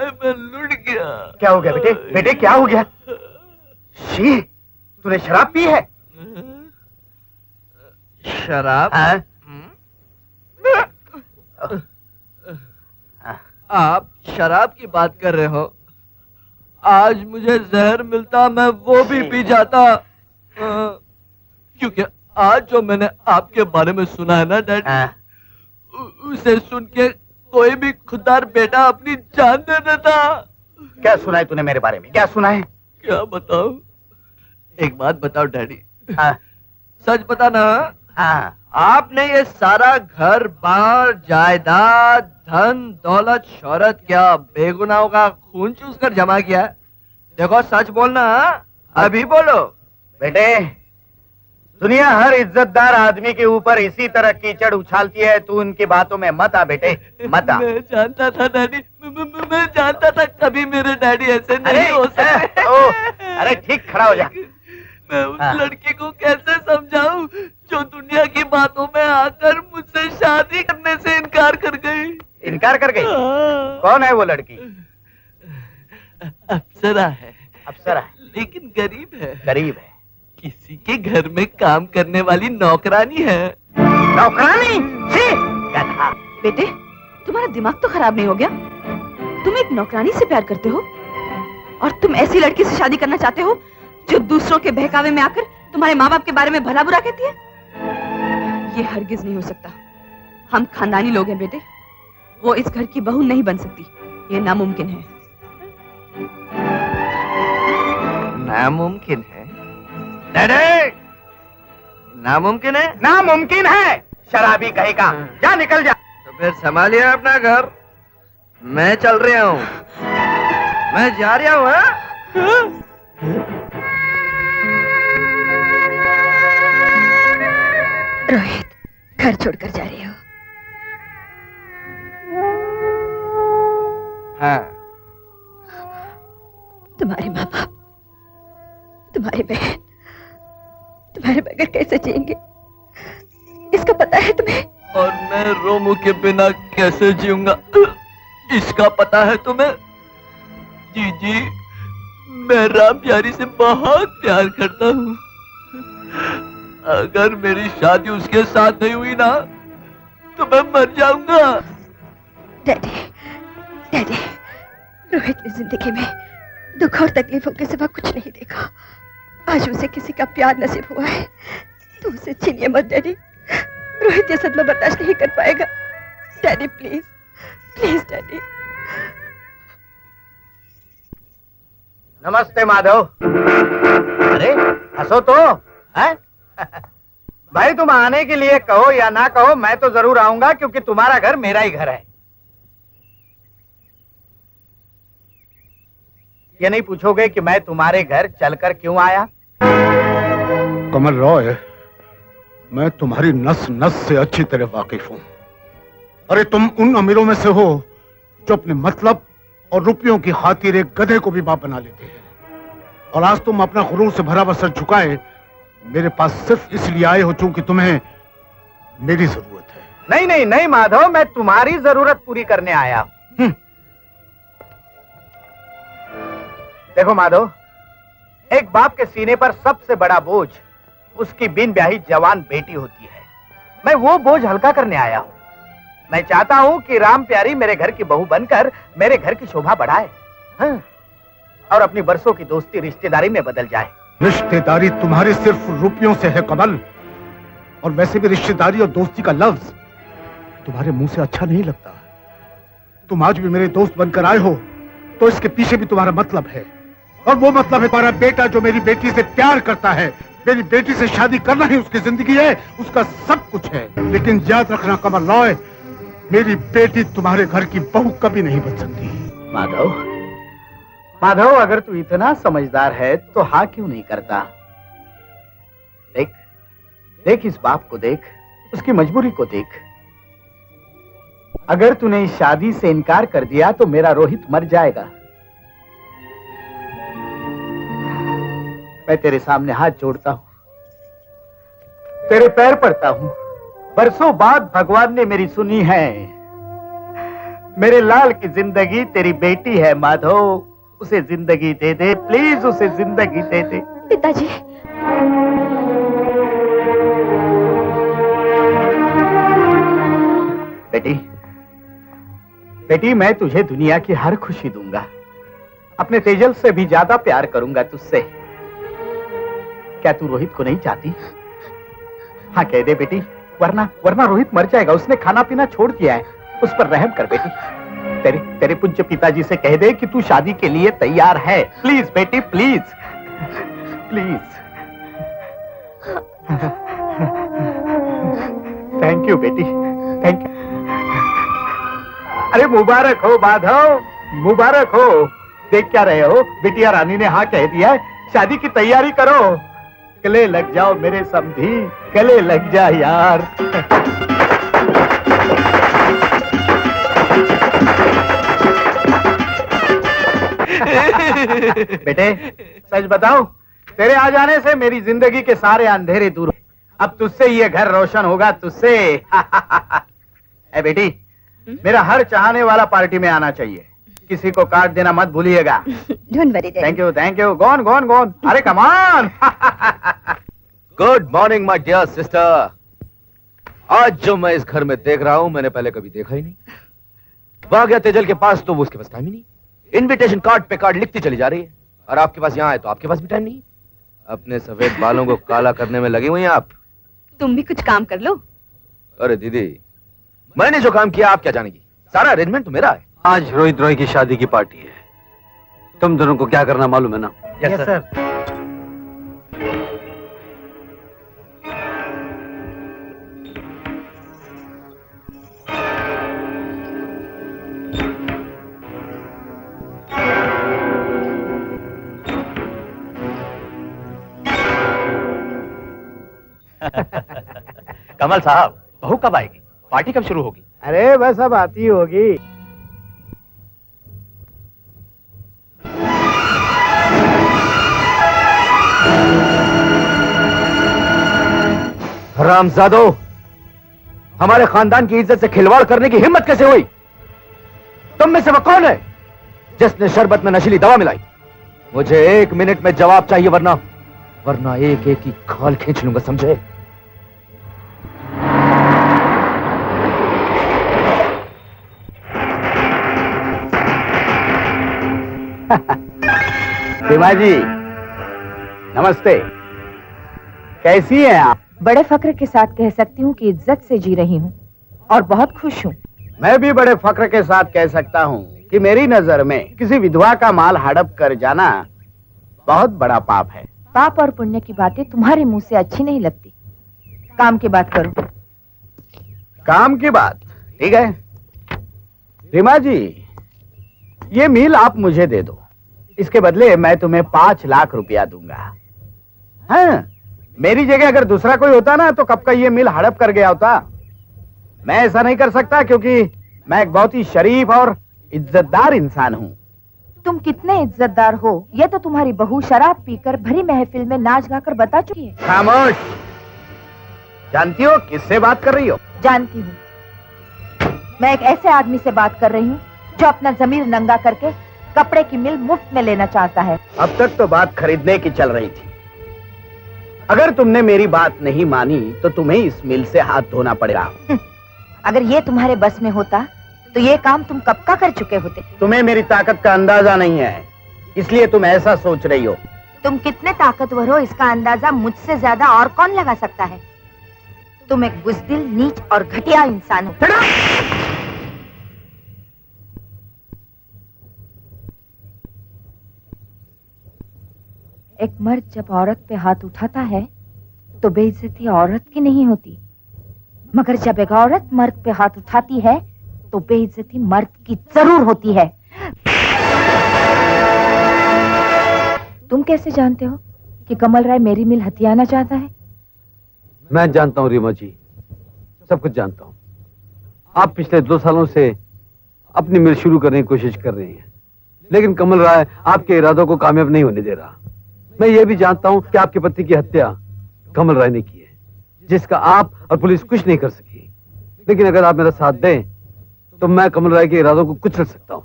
मैं लुट गया। क्या हो गया बेटे? बेटे क्या हो गया? शी, तूने शराब पी है? शराब? आप शराब की बात कर रहे हो? आज मुझे जहर मिलता मैं वो भी पी जाता, क्योंकि आज जो मैंने आपके बारे में सुना है ना डैडी, उसे सुन के कोई भी खुददार बेटा अपनी जान दे देता। क्या सुना है तूने मेरे बारे में? क्या सुना है? क्या बताऊं? एक बात बताओ डैडी, सच बताना। आपने ये सारा घर बार जायदाद धन दौलत शोहरत क्या बेगुनाहों का खून चूस कर जमा किया? देखो सच बोलना, अभी बोलो। बेटे, दुनिया हर इज्जतदार आदमी के ऊपर इसी तरह कीचड़ उछालती है, तू उनकी बातों में मत आ बेटे, मत आ। मैं जानता था डैडी, मैं जानता था कभी मेरे डैडी ऐसे नहीं हो सकते। अरे ठीक खड़ा हो जा। मैं उस लड़की को कैसे समझाऊं जो दुनिया की बातों में आकर मुझसे शादी करने से इनकार कर गई? इनकार कर गई? कौन है वो लड़की? अप्सरा है। अप्सरा है? लेकिन गरीब है। गरीब है? किसी के घर में काम करने वाली नौकरानी है। नौकरानी? बेटे, तुम्हारा दिमाग तो खराब नहीं हो गया? तुम एक नौकरानी से प्यार करते हो और तुम ऐसी लड़की से शादी करना चाहते हो जो दूसरों के बहकावे में आकर तुम्हारे माँ बाप के बारे में भला बुरा कहती है? ये हरगिज नहीं हो सकता। हम खानदानी लोग हैं बेटे, वो इस घर की बहू नहीं बन सकती, ये नामुमकिन है। नामुमकिन है? डैडी, नामुमकिन है? नामुमकिन है, शराबी कहेगा। जा निकल जा। तो फिर संभालिए अपना घर, मैं चल रहा हूँ, मैं जा रहा हूँ। रोहित, घर छोड़कर जा रहे हो? हाँ। तुम्हारे माँ बाप, तुम्हारी बहन, तुम्हारे बगैर कैसे जिएंगे? इसका पता है तुम्हें? और मैं रोमू के बिना कैसे जीऊंगा, इसका पता है तुम्हें? जी, मैं राम प्यारी से बहुत प्यार करता हूँ। अगर मेरी शादी उसके साथ नहीं हुई ना, तो मैं मर जाऊंगा। डैडी, रोहित ने जिंदगी में दुख और तकलीफों के सिवा कुछ नहीं देखा। आज उसे किसी का प्यार नसीब हुआ है, तो उसे छीनिए मत डैडी। रोहित ये सदमा बर्दाश्त नहीं कर पाएगा। Daddy please, please daddy. नमस्ते माधव। अरे हंसो तो है? भाई तुम आने के लिए कहो या ना कहो, मैं तो जरूर आऊंगा, क्योंकि तुम्हारा घर मेरा ही घर है। ये नहीं पूछोगे कि मैं तुम्हारे घर चलकर क्यों आया? कमल रॉय, मैं तुम्हारी नस नस से अच्छी तरह वाकिफ हूं। अरे तुम उन अमीरों में से हो जो अपने मतलब और रुपयों की खातिर एक गधे को भी बाप बना लेते हैं। और आज तुम अपना गुरूर से भरा हुआ सर झुकाए मेरे पास सिर्फ इसलिए आए हो क्योंकि तुम्हें मेरी जरूरत है। नहीं माधव, मैं तुम्हारी जरूरत पूरी करने आया हूं। देखो माधव, एक बाप के सीने पर सबसे बड़ा बोझ उसकी बिन ब्याही जवान बेटी होती है। मैं वो बोझ हल्का करने आया हूं। मैं चाहता हूं कि राम प्यारी मेरे घर की बहू बनकर मेरे घर की शोभा बढ़ाए, हाँ? और अपनी बरसों की दोस्ती रिश्तेदारी में बदल जाए। रिश्तेदारी तुम्हारे सिर्फ रुपयों से है कमल, और वैसे भी रिश्तेदारी और दोस्ती का लफ्ज तुम्हारे मुंह से अच्छा नहीं लगता। तुम आज भी मेरे दोस्त बनकर आए हो तो इसके पीछे भी तुम्हारा मतलब है, और वो मतलब है तुम्हारा बेटा जो मेरी बेटी से प्यार करता है। मेरी बेटी से शादी करना ही उसकी जिंदगी है, उसका सब कुछ है। लेकिन याद रखना कमल रॉय, मेरी बेटी तुम्हारे घर की बहू कभी नहीं बन सकती। माधव, अगर तू इतना समझदार है तो हाँ क्यों नहीं करता? देख इस बाप को, देख उसकी मजबूरी को देख। अगर तूने इस शादी से इनकार कर दिया तो मेरा रोहित मर जाएगा। मैं तेरे सामने हाथ जोड़ता हूं, तेरे पैर पड़ता हूं। बरसों बाद भगवान ने मेरी सुनी है। मेरे लाल की जिंदगी तेरी बेटी है माधव, उसे जिंदगी दे दे, प्लीज उसे जिंदगी दे दे। पिताजी, बेटी, बेटी मैं तुझे दुनिया की हर खुशी दूंगा, अपने तेजल से भी ज्यादा प्यार करूंगा तुझसे। क्या तू रोहित को नहीं चाहती? हाँ कह दे बेटी, वरना रोहित मर जाएगा। उसने खाना पीना छोड़ दिया है, उस पर रहम कर बेटी। तेरे पूज्य पिताजी से कह दे कि तू शादी के लिए तैयार है। प्लीज बेटी, प्लीज प्लीज। थैंक यू बेटी, थैंक यू। अरे मुबारक हो माधव, मुबारक हो। देख क्या रहे हो, बिटिया रानी ने हाँ कह दिया है, शादी की तैयारी करो। गले लग जाओ मेरे समधी, गले लग जा यार। बेटे सच बताओ, तेरे आ जाने से मेरी जिंदगी के सारे अंधेरे दूर हो। अब तुझसे ये घर रोशन होगा, तुझसे। ए बेटी, मेरा हर चाहने वाला पार्टी में आना चाहिए, किसी को कार्ड देना मत भूलिएगा। Don't worry daddy. Thank you, thank you. Gone gone gone. अरे come on. Good morning my dear sister. आज जो मैं इस घर में देख रहा हूं, मैंने पहले कभी देखा ही नहीं। वहां गया तेजल के पास तो वो उसके पास टाइम ही नहीं। इनविटेशन कार्ड पे कार्ड लिखती चली जा रही है, और आपके पास यहाँ है तो आपके पास भी टाइम नहीं। अपने सफेद बालों को काला करने में लगी हुई हैं आप। तुम भी कुछ काम कर लो। अरे दीदी, मैंने जो काम किया आप क्या जानेगी, सारा अरेंजमेंट तो मेरा है। आज रोहित रॉय की शादी की पार्टी है, तुम दोनों को क्या करना मालूम है ना? Yes sir. कमल साहब, बहू कब आएगी? पार्टी कब शुरू होगी? अरे बस अब आती होगी। हरामजादो, हमारे खानदान की इज्जत से खिलवाड़ करने की हिम्मत कैसे हुई? तुम में से वो कौन है जिसने शरबत में नशीली दवा मिलाई? मुझे 1 मिनट में जवाब चाहिए, वरना एक एक की खाल खींच लूंगा, समझे? सीमा जी नमस्ते, कैसी हैं आप? बड़े फक्र के साथ कह सकती हूँ कि इज्जत से जी रही हूँ और बहुत खुश हूँ। मैं भी बड़े फक्र के साथ कह सकता हूँ कि मेरी नजर में किसी विधवा का माल हड़प कर जाना बहुत बड़ा पाप है। पाप और पुण्य की बातें तुम्हारे मुंह से अच्छी नहीं लगती। काम की बात करो। काम की बात? ठीक है रीमा जी, ये मील आप मुझे दे दो, इसके बदले मैं तुम्हें 5 लाख रुपया दूंगा। हाँ, मेरी जगह अगर दूसरा कोई होता ना तो कब का ये मील हड़प कर गया होता। मैं ऐसा नहीं कर सकता क्योंकि मैं एक बहुत ही शरीफ और इज्जतदार इंसान हूँ। तुम कितने इज्जतदार हो ये तो तुम्हारी बहू शराब पीकर भरी महफिल में नाच गाकर बता चुकी है। खामोश। जानती हो किससे बात कर रही हो? जानती हूँ, मैं एक ऐसे आदमी से बात कर रही हूँ जो अपना जमीर नंगा करके कपड़े की मिल मुफ्त में लेना चाहता है। अब तक तो बात खरीदने की चल रही थी, अगर तुमने मेरी बात नहीं मानी तो तुम्हें इस मिल से हाथ धोना पड़ेगा। अगर ये तुम्हारे बस में होता तो ये काम तुम कब का कर चुके होते। तुम्हें मेरी ताकत का अंदाजा नहीं है, इसलिए तुम ऐसा सोच रही हो। तुम कितने ताकतवर हो इसका अंदाजा मुझसे ज्यादा और कौन लगा सकता है। तुम एक बुज़दिल, नीच और घटिया इंसान हो। एक मर्द जब औरत पे हाथ उठाता है तो बेइज्जती औरत की नहीं होती, मगर जब एक औरत मर्द पे हाथ उठाती है तो बेइज्जती मर्द की जरूर होती है। तुम कैसे जानते हो कि कमल राय मेरी मिल हथियाना चाहता है? मैं जानता हूँ रीमा जी, सब कुछ जानता हूँ। आप पिछले 2 सालों से अपनी मिल शुरू करने की कोशिश कर रही हैं, लेकिन कमल राय आपके इरादों को कामयाब नहीं होने दे रहा। मैं ये भी जानता हूँ कि आपके पति की हत्या कमल राय ने की है, जिसका आप और पुलिस कुछ नहीं कर सकी। लेकिन अगर आप मेरा साथ दें तो मैं कमल राय के इरादों को कुचल सकता हूँ।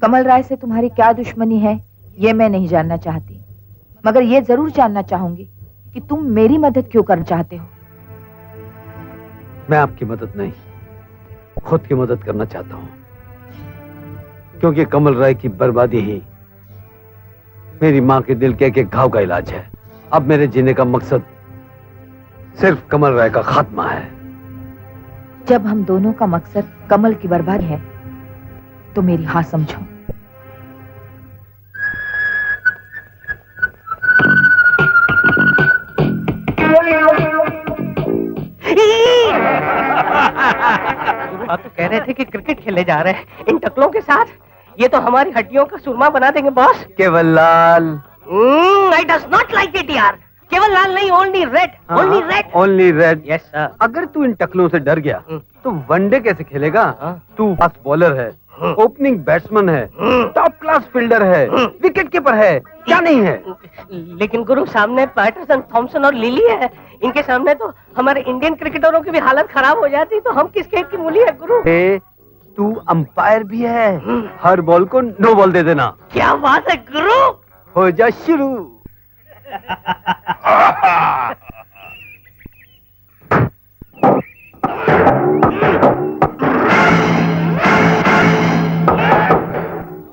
कमल राय से तुम्हारी क्या दुश्मनी है ये मैं नहीं जानना चाहती, मगर ये जरूर जानना चाहूंगी कि तुम मेरी मदद क्यों करना चाहते हो। मैं आपकी मदद नहीं, खुद की मदद करना चाहता हूँ, क्योंकि कमल राय की बर्बादी ही मेरी मां के दिल के एक एक घाव का इलाज है। अब मेरे जीने का मकसद सिर्फ कमल राय का खात्मा है। जब हम दोनों का मकसद कमल की बर्बादी है तो मेरी हाँ समझो। आप तो कह रहे थे कि क्रिकेट खेलने जा रहे हैं इन टकलों के साथ। ये तो हमारी हड्डियों का सुरमा बना देंगे बॉस। केवल लाल। I does not like it यार। केवल लाल नहीं, only red, only red, only red. Yes sir. अगर तू इन टकलों से डर गया तो वनडे कैसे खेलेगा? हाँ। तू फास्ट बॉलर है, ओपनिंग बैट्समैन है, टॉप क्लास फील्डर है, विकेट कीपर है, क्या नहीं है? लेकिन गुरु सामने पैटरसन, थॉमसन और लिली है। इनके सामने तो हमारे इंडियन क्रिकेटरों की भी हालत खराब हो जाती, तो हम किस खेत की मूली है गुरु? तू अंपायर भी है, हर बॉल को नो बॉल दे देना। क्या बात है गुरु। हो जा शुरू।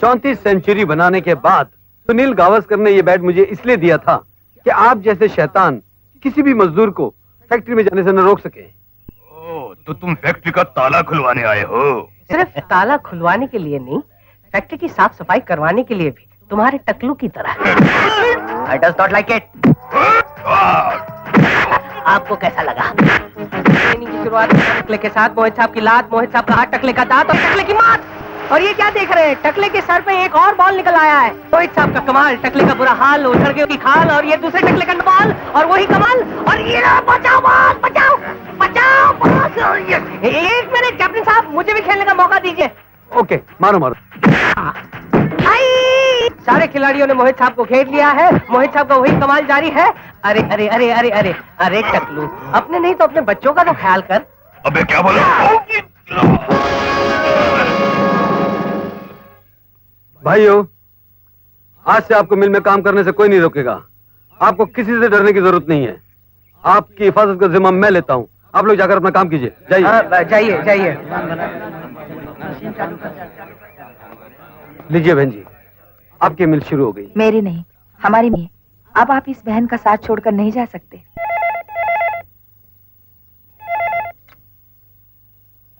चौंतीस सेंचुरी बनाने के बाद सुनील गावस्कर ने यह बैट मुझे इसलिए दिया था कि आप जैसे शैतान किसी भी मजदूर को फैक्ट्री में जाने से न रोक सके। तो तुम फैक्ट्री का ताला खुलवाने आए हो? सिर्फ ताला खुलवाने के लिए नहीं, फैक्ट्री की साफ सफाई करवाने के लिए भी, तुम्हारे टकलू की तरह। आई डज नॉट लाइक इट। आपको कैसा लगा? ट्रेनिंग की शुरुआत टकले के साथ, मोहित साहब की लात, मोहित साहब का हाथ, टकले का दांत और टकले की मात। और ये क्या देख रहे हैं? टकले के सर पे एक और बॉल निकल आया है। मोहित साहब का कमाल, टकले का बुरा हाल, उधर के की खाल, और ये दूसरे टकले का बॉल, और वही कमाल। और ये बचाओ बॉल, बचाओ बचाओ बॉल। एक मिनट कैप्टन साहब, मुझे भी खेलने का मौका दीजिए। ओके, मारो मारो। सारे खिलाड़ियों ने मोहित साहब को घेर लिया है। मोहित साहब का वही कमाल जारी है। अरे अरे अरे अरे अरे अरे टकलू, अपने नहीं तो अपने बच्चों का तो ख्याल कर। अबे क्या बोला? भाइयों, आज से आपको मिल में काम करने से कोई नहीं रोकेगा। आपको किसी से डरने की जरूरत नहीं है। आपकी हिफाजत का जिम्मा मैं लेता हूँ। आप लोग जाकर अपना काम कीजिए। जाइए जाइए जाइए। लीजिए बहन जी, आपकी मिल शुरू हो गई। मेरी नहीं, हमारी मिल। अब आप इस बहन का साथ छोड़कर नहीं जा सकते।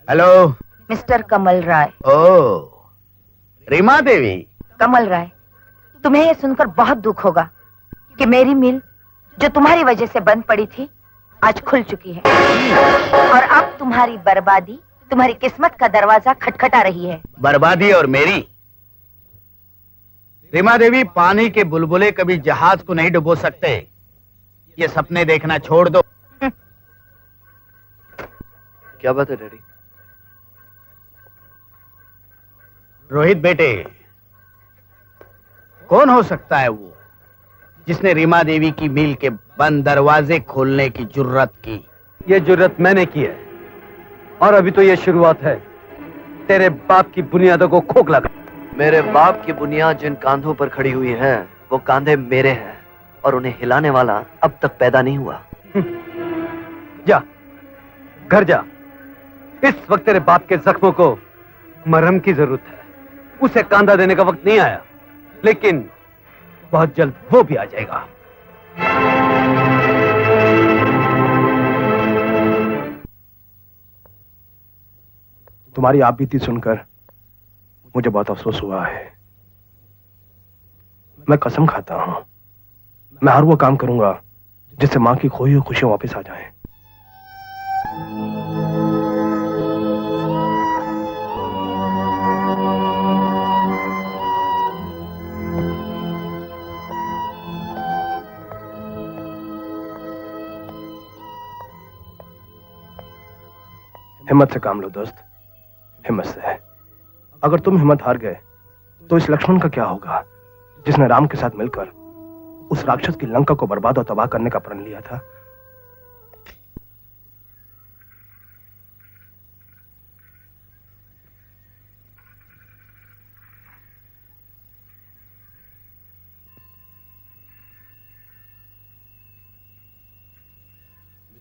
हेलो मिस्टर कमल राय। ओ रीमा देवी। कमल राय, तुम्हें यह सुनकर बहुत दुख होगा कि मेरी मिल जो तुम्हारी वजह से बंद पड़ी थी आज खुल चुकी है, और अब तुम्हारी बर्बादी तुम्हारी किस्मत का दरवाजा खटखटा रही है। बर्बादी और मेरी? रीमा देवी, पानी के बुलबुले कभी जहाज को नहीं डुबो सकते। ये सपने देखना छोड़ दो। क्या बात है डैडी? रोहित बेटे, कौन हो सकता है वो जिसने रीमा देवी की मिल के बंद दरवाजे खोलने की जुर्रत की? ये जुर्रत मैंने की है, और अभी तो ये शुरुआत है। तेरे बाप की बुनियादों को खोखला कर। मेरे बाप की बुनियाद जिन कांधों पर खड़ी हुई है वो कांधे मेरे हैं, और उन्हें हिलाने वाला अब तक पैदा नहीं हुआ। जा, घर जा। इस वक्त तेरे बाप के जख्मों को मरहम की जरूरत है। उसे कांधा देने का वक्त नहीं आया, लेकिन बहुत जल्द वो भी आ जाएगा। तुम्हारी आप बीती सुनकर मुझे बहुत अफसोस हुआ है। मैं कसम खाता हूं, मैं हर वो काम करूंगा जिससे मां की खोई हुई खुशियां वापस आ जाएं। हिम्मत से काम लो दोस्त, हिम्मत से। अगर तुम हिम्मत हार गए तो इस लक्ष्मण का क्या होगा जिसने राम के साथ मिलकर उस राक्षस की लंका को बर्बाद और तबाह करने का प्रण लिया था।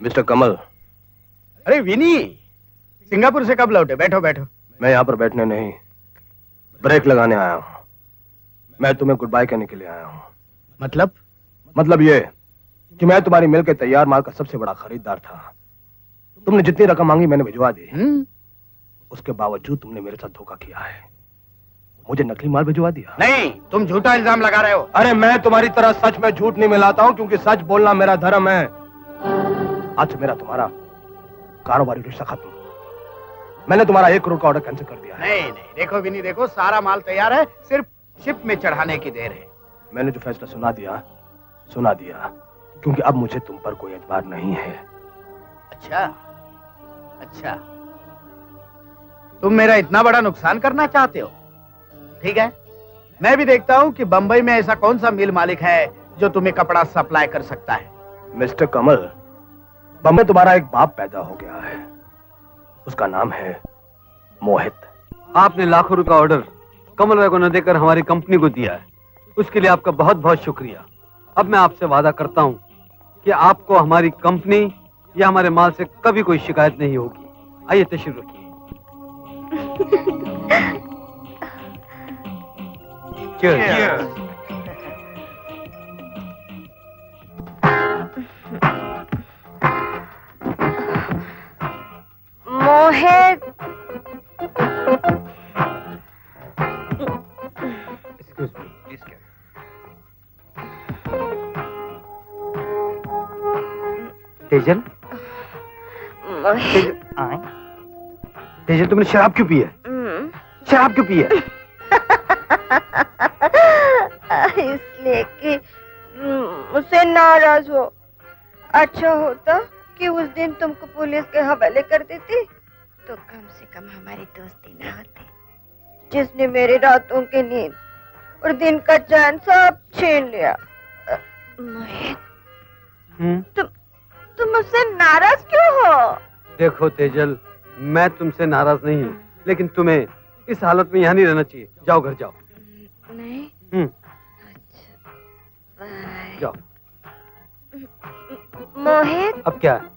मिस्टर कमल, अरे विनी, सिंगापुर से कब लौटे? बैठो बैठो। मैं यहाँ पर बैठने नहीं, ब्रेक लगाने आया हूँ। मैं तुम्हें गुड बाय कहने के लिए आया हूँ। मतलब ये कि मैं तुम्हारी मिल के तैयार माल का सबसे बड़ा खरीदार था। तुमने जितनी रकम मांगी मैंने भिजवा दी। उसके बावजूद तुमने मेरे साथ धोखा किया है, मुझे नकली माल भिजवा दिया। नहीं, तुम झूठा इल्जाम लगा रहे हो। अरे मैं तुम्हारी तरह सच में झूठ नहीं मिलाता हूँ, क्योंकि सच बोलना मेरा धर्म है। आज से मेरा तुम्हारा कारोबारी रिश्ता खत्म। मैंने तुम्हारा 1 करोड़ का ऑर्डर कैंसिल कर दिया है। नहीं नहीं, देखो विनी देखो, सारा माल तैयार है, सिर्फ शिप में चढ़ाने की देर है। मैंने जो फैसला सुना दिया, क्योंकि अब मुझे तुम पर कोई एतबार नहीं है। अच्छा, तुम मेरा इतना बड़ा नुकसान करना चाहते हो? ठीक है, मैं भी देखता हूँ कि बंबई में ऐसा कौन सा मिल मालिक है जो तुम्हें कपड़ा सप्लाई कर सकता है। मिस्टर कमल, बम्बई तुम्हारा एक बाप पैदा हो गया है, उसका नाम है मोहित। आपने लाखों रुपए का ऑर्डर कमल राय को न देकर हमारी कंपनी को दिया है, उसके लिए आपका बहुत बहुत शुक्रिया। अब मैं आपसे वादा करता हूं कि आपको हमारी कंपनी या हमारे माल से कभी कोई शिकायत नहीं होगी। आइए तशरीफ रखिए। Cheers. Mohit, Excuse me, please carry. Tejal, मोहित, तेजल तुमने शराब क्यों पी है? शराब क्यों पी है? इसलिए कि मुझसे नाराज हो। अच्छा होता कि उस दिन तुमको पुलिस के हवाले कर देती, तो कम से कम हमारी दोस्ती ना होती, जिसने मेरी रातों की नींद और दिन का चैन सब छीन लिया। मोहित, तुम मुझसे नाराज क्यों हो? देखो तेजल, मैं तुमसे नाराज नहीं हूँ, लेकिन तुम्हें इस हालत में यहाँ नहीं रहना चाहिए। जाओ, घर जाओ। नहीं? अच्छा, बाय। जाओ। मोहित, अब क्या है?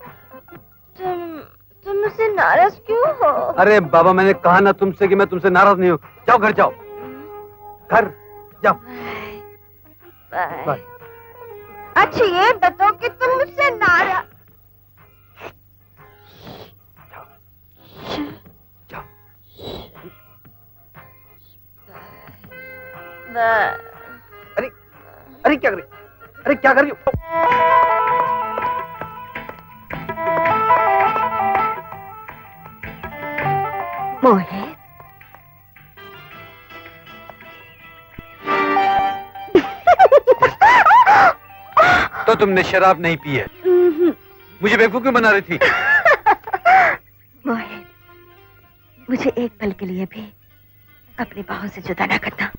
तुम मुझसे नाराज क्यों हो? अरे बाबा, मैंने कहा ना तुमसे कि मैं तुमसे नाराज नहीं हूँ। जाओ, घर जाओ, घर जाओ। बाय। बाय। अच्छा ये बताओ कि तुम मुझसे नाराज। जाओ। बाय। अरे क्या कर रही? अरे क्या कर रही हो? मोहित, तो तुमने शराब नहीं पी है? मुझे बेवकूफ क्यों बना रही थी? मोहित, मुझे एक पल के लिए भी अपनी बाहों से जुदा ना करना।